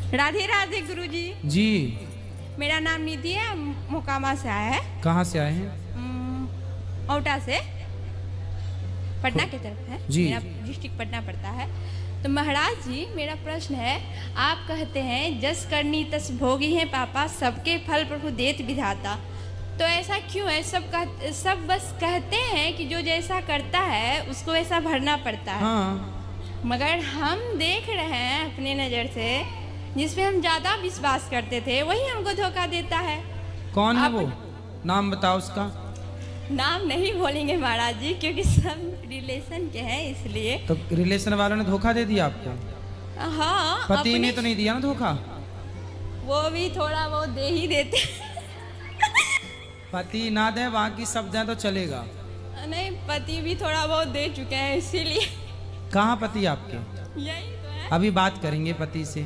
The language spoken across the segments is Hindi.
राधे राधे गुरुजी। जी। मेरा नाम निधि है, मोकामा से आया है। कहाँ से आए हैं? औटा से, पटना की तरफ है जी। मेरा डिस्ट्रिक्ट पटना पड़ता है। तो महाराज जी, मेरा प्रश्न है, आप कहते हैं जस करनी तस भोगी है पापा, सबके फल प्रभु देत विधाता। तो ऐसा क्यों है? सब बस कहते हैं कि जो जैसा करता है उसको वैसा भरना पड़ता है। हाँ। मगर हम देख रहे हैं अपने नज़र से, जिसमें हम ज़्यादा विश्वास करते थे वही हमको धोखा देता है। कौन है वो? नाम बताओ उसका। नाम नहीं बोलेंगे महाराज जी, क्योंकि सब रिलेशन के हैं, इसलिए। तो रिलेशन वालों ने धोखा दे दिया आपको? हाँ। पति ने तो नहीं दिया ना धोखा? वो भी थोड़ा बहुत दे ही देते। पति ना दे, बाकी सब दें तो चलेगा। नहीं, पति भी थोड़ा बहुत दे चुके हैं, इसीलिए। कहाँ पति आपके? यही तो है। अभी बात करेंगे पति से।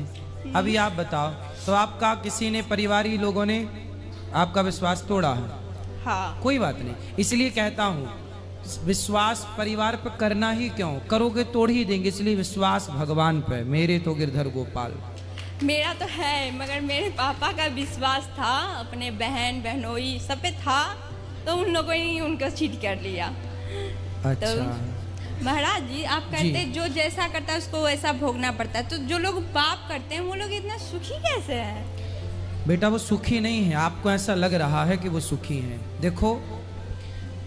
अभी आप बताओ, तो आपका किसी ने, परिवारी लोगों ने आपका विश्वास तोड़ा है? हाँ। कोई बात नहीं, इसलिए कहता हूँ विश्वास परिवार पर करना ही क्यों, करोगे तोड़ ही देंगे, इसलिए विश्वास भगवान पे। मेरे तो गिरधर गोपाल। मेरा तो है, मगर मेरे पापा का विश्वास था, अपने बहन बहनोई सब पे था, तो उन लोगों ने उनको चीट कर लिया। अच्छा। तो महाराज जी, आप कहते हैं जो जैसा करता है उसको वैसा भोगना पड़ता है, तो जो लोग पाप करते हैं वो लोग इतना सुखी कैसे हैं? बेटा वो सुखी नहीं है, आपको ऐसा लग रहा है कि वो सुखी हैं। देखो,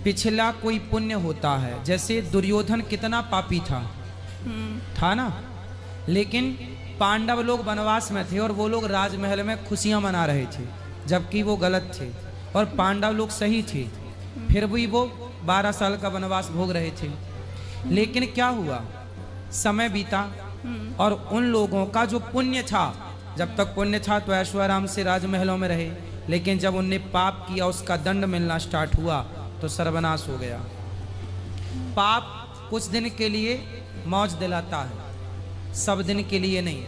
पिछला कोई पुण्य होता है। जैसे दुर्योधन कितना पापी था ना, लेकिन पांडव लोग वनवास में थे और वो लोग राजमहल में खुशियां मना रहे थे, जबकि वो गलत थे, और पांडव लोग सही थे। फिर भी वो 12 साल का वनवास भोग रहे थे। लेकिन क्या हुआ, समय बीता और उन लोगों का जो पुण्य था, जब तक पुण्य था तो ऐश्वर्य से राजमहलों में रहे, लेकिन जब उनने पाप किया, उसका दंड मिलना स्टार्ट हुआ तो सर्वनाश हो गया। पाप कुछ दिन के लिए मौज दिलाता है, सब दिन के लिए नहीं।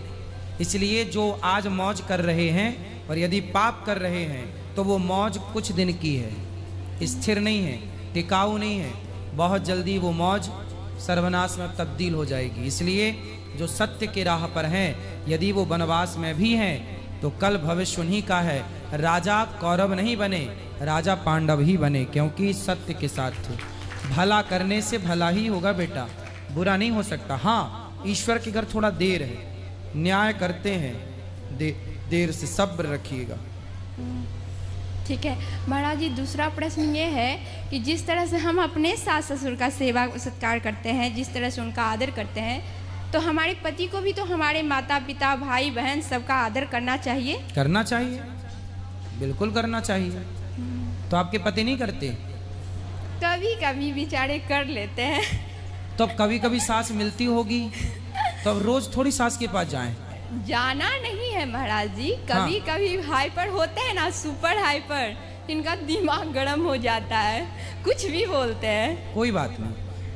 इसलिए जो आज मौज कर रहे हैं और यदि पाप कर रहे हैं तो वो मौज कुछ दिन की है, स्थिर नहीं है, टिकाऊ नहीं है। बहुत जल्दी वो मौज सर्वनाश में तब्दील हो जाएगी। इसलिए जो सत्य के राह पर हैं, यदि वो वनवास में भी हैं तो कल भविष्य उन्हीं का है। राजा कौरव नहीं बने, राजा पांडव ही बने, क्योंकि सत्य के साथ थे। भला करने से भला ही होगा बेटा, बुरा नहीं हो सकता। हाँ, ईश्वर के घर थोड़ा देर है, न्याय करते हैं, देर से सब्र रखिएगा। ठीक है महाराज जी, दूसरा प्रश्न ये है कि जिस तरह से हम अपने सास ससुर का सेवा सत्कार करते हैं, जिस तरह से उनका आदर करते हैं, तो हमारे पति को भी तो हमारे माता पिता भाई बहन सबका आदर करना चाहिए। करना चाहिए, बिल्कुल करना चाहिए। तो आपके पति नहीं करते? कभी कभी बेचारे कर लेते हैं। तो अब कभी कभी सास मिलती होगी तो अब रोज थोड़ी सास के पास जाएं? जाना नहीं है महाराज जी, कभी कभी हाइपर होते हैं ना, सुपर हाइपर, इनका दिमाग गर्म हो जाता है, कुछ भी बोलते हैं। कोई बात नहीं,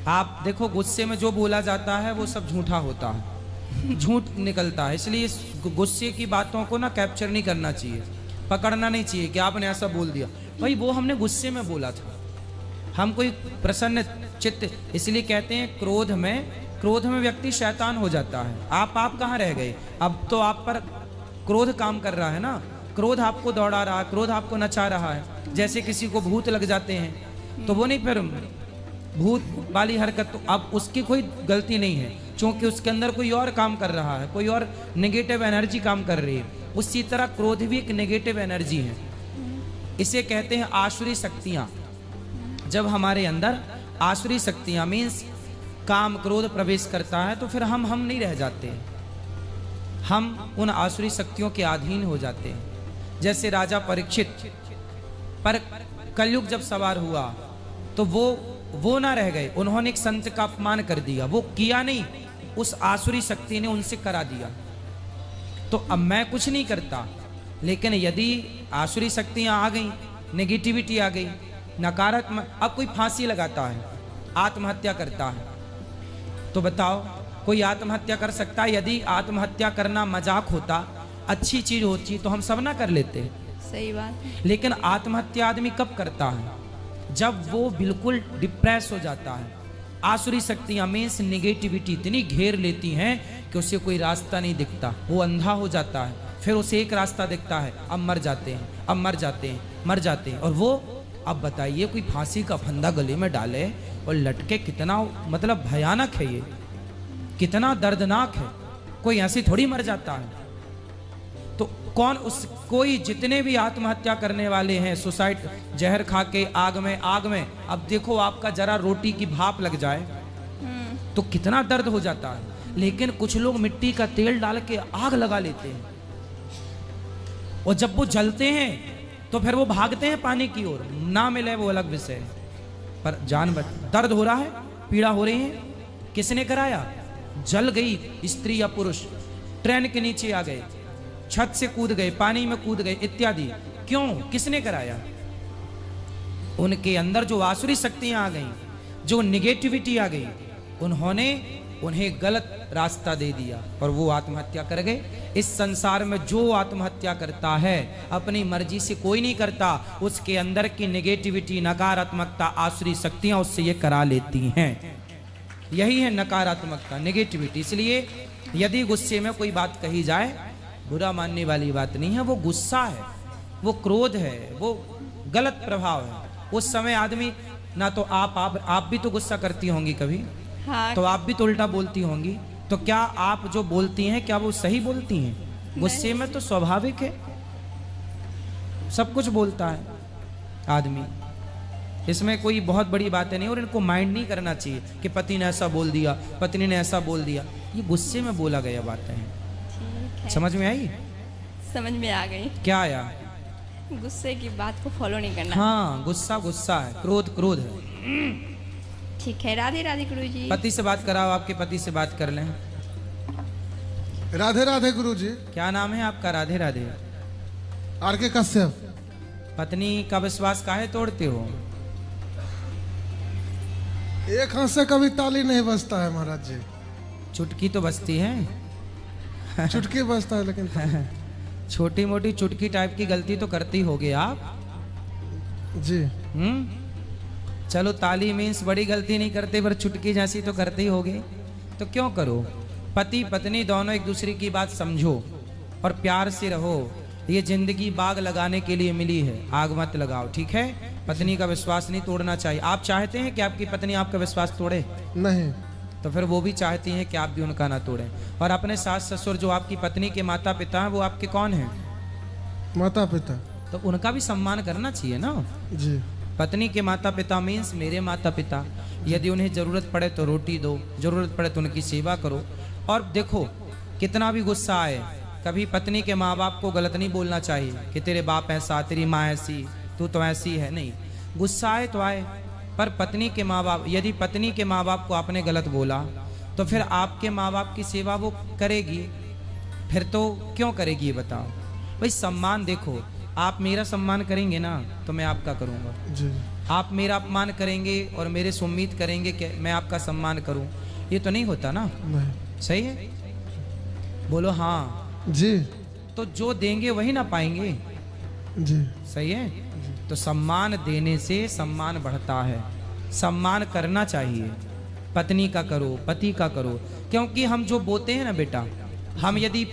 आप देखो गुस्से में जो बोला जाता है वो सब झूठा होता है, झूठ निकलता है। इसलिए गुस्से की बातों को ना कैप्चर नहीं करना चाहिए, पकड़ना नहीं चाहिए कि आपने ऐसा बोल दिया। भाई वो हमने गुस्से में बोला था, हम कोई प्रसन्न चित्त, इसलिए कहते हैं क्रोध में व्यक्ति शैतान हो जाता है। आप कहाँ रह गए? अब तो आप पर क्रोध काम कर रहा है ना, क्रोध आपको दौड़ा रहा है, क्रोध आपको नचा रहा है। जैसे किसी को भूत लग जाते हैं तो वो नहीं, फिर भूत वाली हरकत, तो अब उसकी कोई गलती नहीं है, क्योंकि उसके अंदर कोई और काम कर रहा है, कोई और नेगेटिव एनर्जी काम कर रही है। उसी तरह क्रोध भी एक नेगेटिव एनर्जी है। इसे कहते हैं आसुरी शक्तियाँ। जब हमारे अंदर आसुरी शक्तियाँ मीन्स काम क्रोध प्रवेश करता है तो फिर हम नहीं रह जाते, हम उन आसुरी शक्तियों के अधीन हो जाते हैं। जैसे राजा परीक्षित पर कलयुग जब सवार हुआ तो वो ना रह गए, उन्होंने एक संत का अपमान कर दिया, वो किया नहीं, उस आसुरी शक्ति ने उनसे करा दिया। तो अब मैं कुछ नहीं करता, लेकिन यदि आसुरी शक्तियां आ गई, नेगेटिविटी आ गई, नकारात्मक, अब कोई फांसी लगाता है, आत्महत्या करता है, तो बताओ कोई आत्महत्या कर सकता है? यदि आत्महत्या करना मजाक होता, अच्छी चीज होती, तो हम सब ना कर लेते। सही बात। लेकिन आत्महत्या आदमी कब करता है? जब वो बिल्कुल डिप्रेस हो जाता है, आसुरी शक्तियां मीन्स निगेटिविटी इतनी घेर लेती हैं कि उसे कोई रास्ता नहीं दिखता, वो अंधा हो जाता है। फिर उसे एक रास्ता दिखता है, अब मर जाते हैं, अब मर जाते हैं, मर जाते हैं। और वो अब बताइए कोई फांसी का फंदा गले में डाले और लटके, कितना मतलब भयानक है ये, कितना दर्दनाक है। कोई ऐसे थोड़ी मर जाता है। तो कौन उस कोई जितने भी आत्महत्या करने वाले हैं सुसाइड, जहर खा के आग में, अब देखो आपका जरा रोटी की भाप लग जाए तो कितना दर्द हो जाता है। लेकिन कुछ लोग मिट्टी का तेल डाल के आग लगा लेते हैं और जब वो जलते हैं तो फिर वो भागते हैं पानी की ओर, ना मिले वो अलग विषय है। पर जान दर्द हो रहा है, पीड़ा हो रही है, किसने कराया? जल गई स्त्री या पुरुष, ट्रेन के नीचे आ गए, छत से कूद गए, पानी में कूद गए इत्यादि। क्यों? किसने कराया? उनके अंदर जो आसुरी शक्तियां आ गई, जो निगेटिविटी आ गई, उन्होंने उन्हें गलत रास्ता दे दिया और वो आत्महत्या कर गए। इस संसार में जो आत्महत्या करता है अपनी मर्जी से कोई नहीं करता, उसके अंदर की निगेटिविटी, नकारात्मकता, आसुरी शक्तियां उससे ये करा लेती हैं। यही है नकारात्मकता, निगेटिविटी। इसलिए यदि गुस्से में कोई बात कही जाए, बुरा मानने वाली बात नहीं है, वो गुस्सा है, वो क्रोध है, वो गलत प्रभाव है। उस समय आदमी ना तो आप भी तो गुस्सा करती होंगी कभी, हाँ, तो आप भी तो उल्टा बोलती होंगी। तो क्या आप जो बोलती हैं क्या वो सही बोलती हैं? गुस्से में तो स्वाभाविक है, सब कुछ बोलता है आदमी, इसमें कोई बहुत बड़ी बातें नहीं। और इनको माइंड नहीं करना चाहिए कि पति ने ऐसा बोल दिया, पत्नी ने ऐसा बोल दिया, ये गुस्से में बोला गया बातें हैं। ठीक है, समझ में आई? समझ में आ गई। क्या आया? गुस्से की बात को फॉलो नहीं करना। हाँ, गुस्सा गुस्सा है, क्रोध क्रोध है। ठीक है, राधे राधे गुरुजी। पति से बात कराओ, आपके पति से बात कर लें। राधे राधे गुरुजी। क्या नाम है आपका? राधे राधे। आर.के. कश्यप। पत्नी का विश्वास काहे तोड़ते हो? एक हाथ से कभी ताली नहीं बजता है महाराज जी। चुटकी तो बजती है, चुटकी बजता है लेकिन छोटी मोटी चुटकी टाइप की गलती तो करती होगे आप जी। चलो ताली मीन्स बड़ी गलती नहीं करते, पर चुटकी जैसी तो करते ही होगे। तो क्यों करो? पति पत्नी दोनों एक दूसरे की बात समझो और प्यार से रहो। ये जिंदगी बाग लगाने के लिए मिली है, आग मत लगाओ, ठीक है? पत्नी का विश्वास नहीं तोड़ना चाहिए। आप चाहते हैं कि आपकी पत्नी आपका विश्वास तोड़े? नहीं। तो फिर वो भी चाहती हैं कि आप भी उनका ना तोड़ें। और अपने सास ससुर जो आपकी पत्नी के माता पिता हैं, वो आपके कौन हैं? माता पिता। तो उनका भी सम्मान करना चाहिए ना। जी। पत्नी के माता पिता मीन्स मेरे माता पिता। यदि उन्हें ज़रूरत पड़े तो रोटी दो, ज़रूरत पड़े तो उनकी सेवा करो। और देखो कितना भी गुस्सा आए, कभी पत्नी के माँ बाप को गलत नहीं बोलना चाहिए कि तेरे बाप ऐसा, तेरी माँ ऐसी, तू तो ऐसी है। नहीं, गुस्सा आए तो आए, पर पत्नी के माँ बाप, यदि पत्नी के माँ बाप को आपने गलत बोला तो फिर आपके माँ बाप की सेवा वो करेगी, फिर तो क्यों करेगी ये बताओ? भाई सम्मान, देखो आप मेरा सम्मान करेंगे ना तो मैं आपका करूँगा। जी। आप मेरा अपमान करेंगे और मेरे से उम्मीद करेंगे कि मैं आपका सम्मान करूं, ये तो नहीं होता ना। नहीं। सही है? बोलो हाँ जी। तो जो देंगे वही ना पाएंगे। जी। सही है? तो सम्मान देने से सम्मान बढ़ता है, सम्मान करना चाहिए। पत्नी का करो, पति का करो, क्योंकि हम जो बोते हैं ना बेटा, हम यदि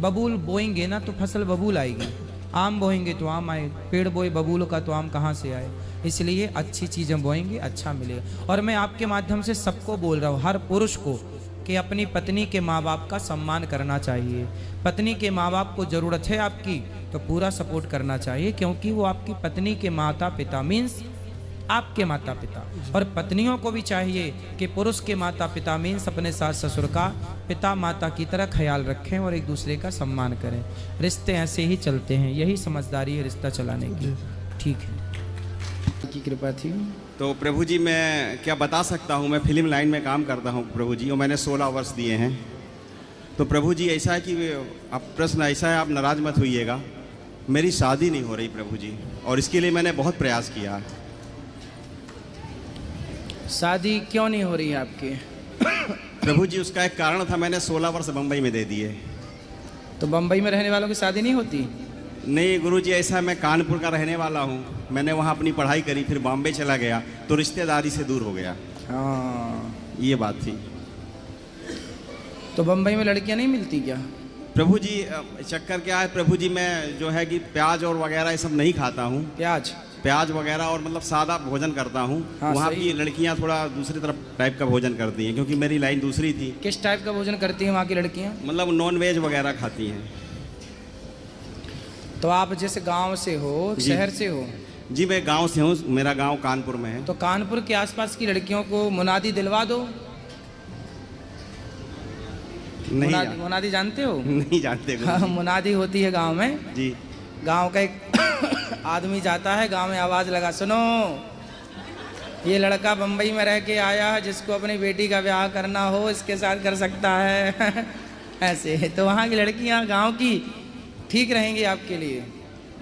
बबूल बोएंगे ना तो फसल बबूल आएगी, आम बोएंगे तो आम आए, पेड़ बोए बबूल का तो आम कहाँ से आए। इसलिए अच्छी चीज़ें बोएंगे, अच्छा मिलेगा। और मैं आपके माध्यम से सबको बोल रहा हूँ, हर पुरुष को, कि अपनी पत्नी के माँ बाप का सम्मान करना चाहिए। पत्नी के माँ बाप को ज़रूरत है आपकी तो पूरा सपोर्ट करना चाहिए, क्योंकि वो आपकी पत्नी के माता पिता मीन्स आपके माता पिता। और पत्नियों को भी चाहिए कि पुरुष के माता पिता मीन्स अपने सास ससुर का पिता माता की तरह ख्याल रखें और एक दूसरे का सम्मान करें। रिश्ते ऐसे ही चलते हैं, यही समझदारी है रिश्ता चलाने की। ठीक है, की कृपा थी। तो प्रभु जी मैं क्या बता सकता हूँ, मैं फिल्म लाइन में काम करता हूँ प्रभु जी, और मैंने 16 वर्ष दिए हैं। तो प्रभु जी ऐसा है कि आप प्रश्न ऐसा है, आप नाराज मत होइएगा, मेरी शादी नहीं हो रही प्रभु जी, और इसके लिए मैंने बहुत प्रयास किया। शादी क्यों नहीं हो रही है आपकी? प्रभु जी उसका एक कारण था, मैंने 16 वर्ष बम्बई में दे दिए। तो बम्बई में रहने वालों की शादी नहीं होती? नहीं गुरु जी, ऐसा मैं कानपुर का रहने वाला हूँ, मैंने वहाँ अपनी पढ़ाई करी, फिर बॉम्बे चला गया तो रिश्तेदारी से दूर हो गया। हाँ, ये बात थी। तो बम्बई में लड़कियां नहीं मिलती क्या? प्रभु जी चक्कर क्या है प्रभु जी, मैं जो है कि प्याज और वगैरह ये सब नहीं खाता हूँ, प्याज वगैरह और मतलब सादा भोजन करता हूँ। हाँ, वहाँ सही। की लड़कियाँ थोड़ा दूसरी तरफ टाइप का भोजन करती हैं, क्योंकि मेरी लाइन दूसरी थी। किस टाइप का भोजन करती हैं वहाँ की लड़कियाँ? मतलब नॉन वेज वगैरह खाती हैं। तो आप जिस गांव से हो, जी। शहर से हो? जी मैं गांव से हूँ, मेरा गांव कानपुर में है। तो कानपुर के आसपास की लड़कियों को मुनादी दिलवा दो। नहीं मुनादी जानते हो? नहीं जानते गुरु हाँ, मुनादी होती है गांव में। जी। गांव का एक आदमी जाता है, गांव में आवाज लगा, सुनो ये लड़का बम्बई में रह के आया है, जिसको अपनी बेटी का ब्याह करना हो इसके साथ कर सकता है। ऐसे तो वहाँ की लड़कियाँ गांव की ठीक रहेंगी आपके लिए।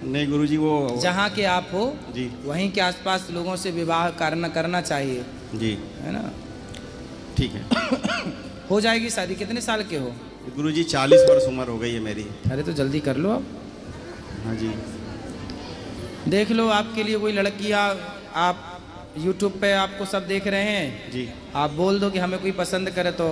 नहीं गुरुजी, वो जहाँ के आप हो जी वहीं के आसपास लोगों से विवाह करना चाहिए, जी, है ना? ठीक है। हो जाएगी शादी। कितने साल के हो? गुरुजी 40 वर्ष उम्र हो गई है मेरी। अरे तो जल्दी कर लो अब। हाँ जी। देख लो आपके लिए कोई लड़कियाँ, आप YouTube पे आपको सब देख रहे हैं जी। आप बोल दो कि हमें कोई पसंद करे तो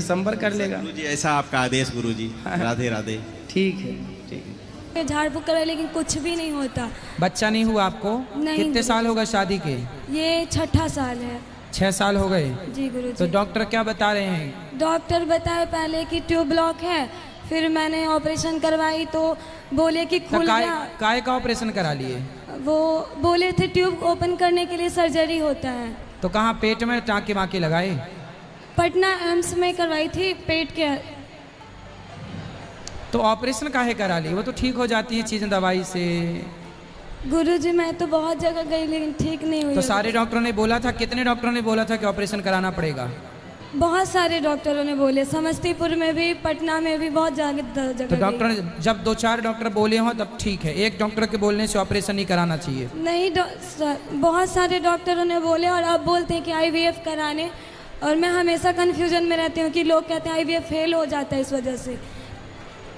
संपर्क कर लेगा। गुरुजी ऐसा आपका आदेश गुरुजी। राधे राधे। ठीक है। ठीक है। मैं झाड़ फूक करा लेकिन कुछ भी नहीं होता। बच्चा नहीं हुआ आपको? नहीं। कितने साल हो गए शादी के? ये 6ठा साल है। 6 साल हो गए? जी गुरु तो जी। डॉक्टर क्या बता रहे हैं? डॉक्टर बताए पहले कि ट्यूब ब्लॉक है, फिर मैंने ऑपरेशन करवाई तो बोले कि तो खुल गया। काय का ऑपरेशन करा लिए? वो बोले थे ट्यूब ओपन करने के लिए सर्जरी होता है। तो कहाँ पेट में टाँके वाँके लगाए? पटना एम्स में करवाई थी पेट के। तो ऑपरेशन काहे करा लिए? वो तो ठीक हो जाती है चीज़ें दवाई से। गुरुजी मैं तो बहुत जगह गई लेकिन ठीक नहीं हुई। तो सारे डॉक्टरों ने बोला था? कितने डॉक्टरों ने बोला था कि ऑपरेशन कराना पड़ेगा? बहुत सारे डॉक्टरों ने बोले, समस्तीपुर में भी, पटना में भी, बहुत जगह तो डॉक्टर ने जब 2-4 डॉक्टर बोले हों तब ठीक है, एक डॉक्टर के बोलने से ऑपरेशन नहीं कराना चाहिए। नहीं बहुत सारे डॉक्टरों ने बोले और अब बोलते हैं कि IVF कराने, और मैं हमेशा कन्फ्यूजन में रहती हूँ कि लोग कहते हैं IVF फेल हो जाता है इस वजह से।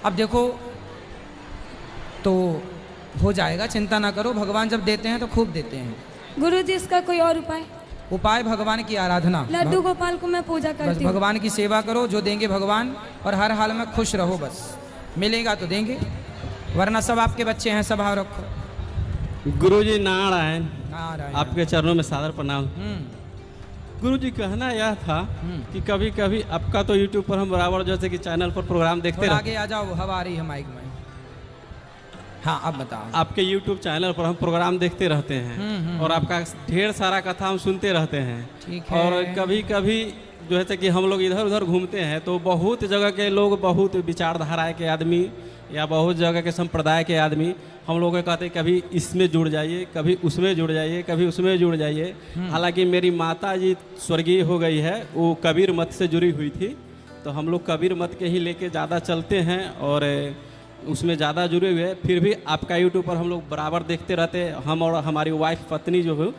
अब देखो तो हो जाएगा, चिंता ना करो, भगवान जब देते हैं तो खूब देते हैं। गुरुजी इसका कोई और उपाय? उपाय भगवान की आराधना। लड्डू गोपाल को मैं पूजा बस करती हूँ। भगवान की सेवा करो, जो देंगे भगवान, और हर हाल में खुश रहो, बस मिलेगा तो देंगे, वरना सब आपके बच्चे हैं, सब हाथ रखो। गुरुजी नारायण, नारायण। आपके चरणों में सादर प्रणाम। गुरुजी कहना यह था कि कभी कभी आपका तो YouTube पर हम बराबर जैसे कि चैनल पर प्रोग्राम देखते थोड़ा रहते आगे आ जाओ, हवा आ रही है माइक में। हाँ अब बताओ। आपके YouTube चैनल पर हम प्रोग्राम देखते रहते हैं और आपका ढेर सारा कथा हम सुनते रहते हैं। ठीक है। और कभी कभी जो है कि हम लोग इधर उधर घूमते हैं तो बहुत जगह के लोग, बहुत विचारधारा के आदमी या बहुत जगह के संप्रदाय के आदमी हम लोग कहते हैं कभी इसमें जुड़ जाइए, कभी उसमें जुड़ जाइए, कभी उसमें जुड़ जाइए। हालांकि मेरी माता जी स्वर्गीय हो गई है, वो कबीर मत से जुड़ी हुई थी, तो हम लोग कबीर मत के ही लेके ज़्यादा चलते हैं और उसमें ज़्यादा जुड़े हुए हैं। फिर भी आपका यूट्यूब पर हम लोग बराबर देखते रहते हैं, हम और हमारी वाइफ पत्नी जो है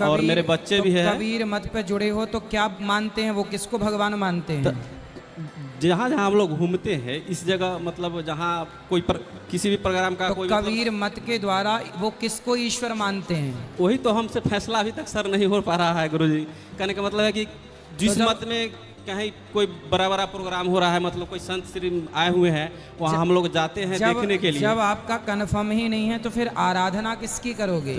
और मेरे बच्चे भी हैं। कबीर मत पे जुड़े हो तो क्या मानते हैं वो? किसको भगवान मानते हैं? जहाँ जहाँ हम लोग घूमते हैं इस जगह, मतलब जहाँ कोई किसी भी प्रोग्राम का तो कोई कबीर मत के द्वारा वो किसको ईश्वर मानते हैं? वही तो हमसे फैसला अभी तक सर नहीं हो पा रहा है गुरुजी। कहने का मतलब है कि जिस तो मत में कहीं कोई बड़ा बड़ा प्रोग्राम हो रहा है, मतलब कोई संत श्री आए हुए हैं, वहाँ हम लोग जाते हैं देखने के लिए। जब आपका कन्फर्म ही नहीं है तो फिर आराधना किसकी करोगे?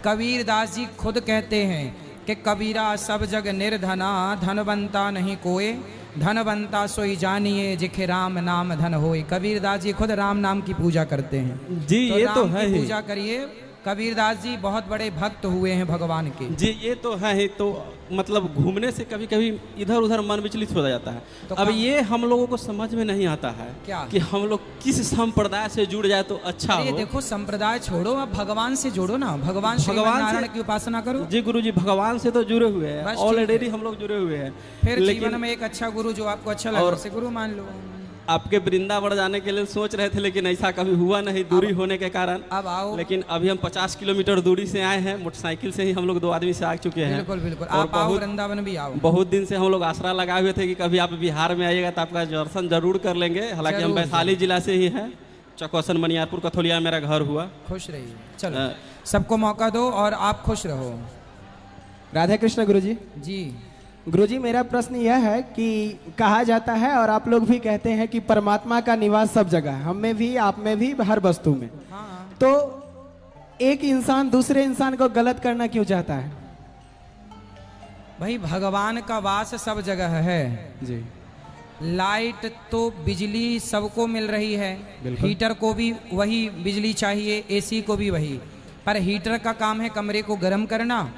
कबीर दास जी खुद कहते हैं कि कबीरा सब जग निर्धना, धनवंता नहीं कोई, धनवंता सोई जानिए जिखे राम नाम धन होए। कबीर दास जी खुद राम नाम की पूजा करते हैं। जी ये तो राम है की ही। पूजा करिए। कबीर दास जी बहुत बड़े भक्त हुए हैं भगवान के। जी ये तो है ही। तो मतलब घूमने से कभी कभी इधर उधर मन विचलित हो जाता है। तो अब ये हम लोगों को समझ में नहीं आता है क्या? कि हम लोग किस संप्रदाय से जुड़ जाए तो अच्छा ये हो। देखो संप्रदाय छोड़ो, अब भगवान से जोड़ो ना, भगवान श्री भगवान से- नारायण की उपासना करो। जी गुरुजी, भगवान से तो जुड़े हुए हैं, बस ठीक ऑलरेडी है। हम लोग जुड़े हुए हैं। फिर लेकिन जीवन में एक अच्छा गुरु जो आपको अच्छा लगे और- उसे गुरु मान लो। आपके वृंदावन जाने के लिए सोच रहे थे, लेकिन ऐसा कभी हुआ नहीं दूरी होने के कारण। अब आओ। लेकिन अभी हम 50 किलोमीटर दूरी से आए हैं, मोटरसाइकिल से ही हम लोग 2 आदमी से आ चुके हैं। बिल्कुल बिल्कुल, और आप आओ, वृंदावन भी आओ। बहुत दिन से हम लोग आसरा लगाए हुए थे कि कभी आप बिहार में आइएगा तो आपका दर्शन जरूर कर लेंगे। हालांकि हम जरूर, वैशाली जिला से ही हैं, चकौसन मनियारपुर कथोलिया मेरा घर हुआ। खुश रहिए, चलो अ, सबको मौका दो और आप खुश रहो। राधे कृष्ण गुरुजी। जी। गुरुजी मेरा प्रश्न यह है कि कहा जाता है और आप लोग भी कहते हैं कि परमात्मा का निवास सब जगह है, हम में भी, आप में भी, हर वस्तु में। हाँ। तो एक इंसान दूसरे इंसान को गलत करना क्यों चाहता है? भाई भगवान का वास सब जगह है जी। लाइट तो बिजली सबको मिल रही है, हीटर को भी वही बिजली चाहिए, एसी को भी वही, पर हीटर का काम है कमरे को गर्म करना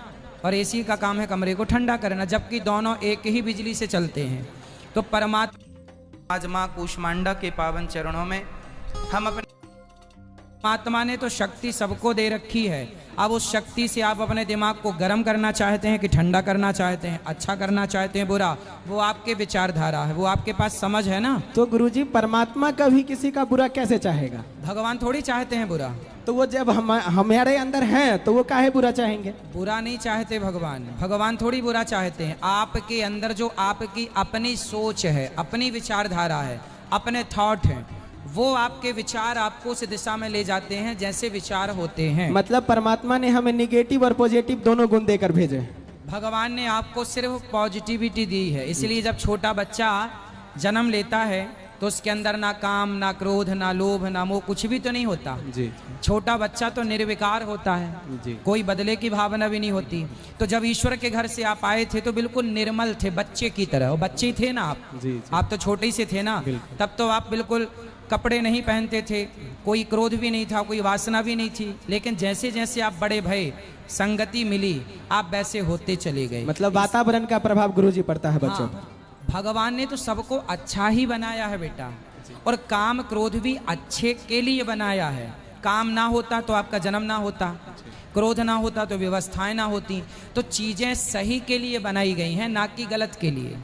और एसी का काम है कमरे को ठंडा करना, जबकि दोनों एक ही बिजली से चलते हैं। तो परमात्मा आज माँ कूष्मांडा के पावन चरणों में हम अपने परमात्मा ने तो शक्ति सबको दे रखी है, अब उस शक्ति से आप अपने दिमाग को गर्म करना चाहते हैं कि ठंडा करना चाहते हैं, अच्छा करना चाहते हैं बुरा, वो आपके विचारधारा है, वो आपके पास समझ है ना। तो गुरुजी परमात्मा कभी किसी का बुरा कैसे चाहेगा? भगवान थोड़ी चाहते हैं बुरा। तो वो जब हमारे अंदर हैं तो वो काहे बुरा चाहेंगे? बुरा नहीं चाहते भगवान, भगवान थोड़ी बुरा चाहते हैं। आपके अंदर जो आपकी अपनी सोच है, अपनी विचारधारा है, अपने थॉट हैं, वो आपके विचार आपको उस दिशा में ले जाते हैं जैसे विचार होते हैं। मतलब परमात्मा ने हमें निगेटिव और पॉजिटिव दोनों गुण देकर भेजे। भगवान ने आपको सिर्फ पॉजिटिविटी दी है, इसलिए जब छोटा बच्चा जन्म लेता है तो उसके अंदर ना काम, ना क्रोध, ना लोभ, ना मोह, कुछ भी तो नहीं होता। जी। छोटा बच्चा तो निर्विकार होता है जी। कोई बदले की भावना भी नहीं होती। तो जब ईश्वर के घर से आप आए थे तो बिल्कुल निर्मल थे, बच्चे की तरह। वो बच्चे ही थे ना आप। जी, जी। आप तो छोटे ही से थे ना, तब तो आप बिल्कुल कपड़े नहीं पहनते थे, कोई क्रोध भी नहीं था, कोई वासना भी नहीं थी। लेकिन जैसे जैसे आप बड़े भये, संगति मिली, आप वैसे होते चले गए। मतलब वातावरण का प्रभाव गुरुजी पड़ता है बच्चों पर। हाँ, भगवान ने तो सबको अच्छा ही बनाया है बेटा, और काम क्रोध भी अच्छे के लिए बनाया है। काम ना होता तो आपका जन्म ना होता, क्रोध ना होता तो व्यवस्थाएं ना होती। तो चीजें सही के लिए बनाई गई हैं, ना कि गलत के लिए।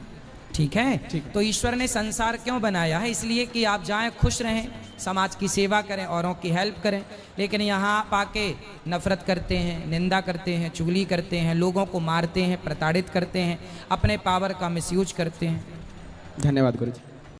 ठीक है? तो ईश्वर ने संसार क्यों बनाया है? इसलिए कि आप जाएं, खुश रहें, समाज की सेवा करें, औरों की हेल्प करें। लेकिन यहाँ आप आके नफरत करते हैं, निंदा करते हैं, चुगली करते हैं, लोगों को मारते हैं, प्रताड़ित करते हैं, अपने पावर का मिसयूज करते हैं। धन्यवाद गुरुजी।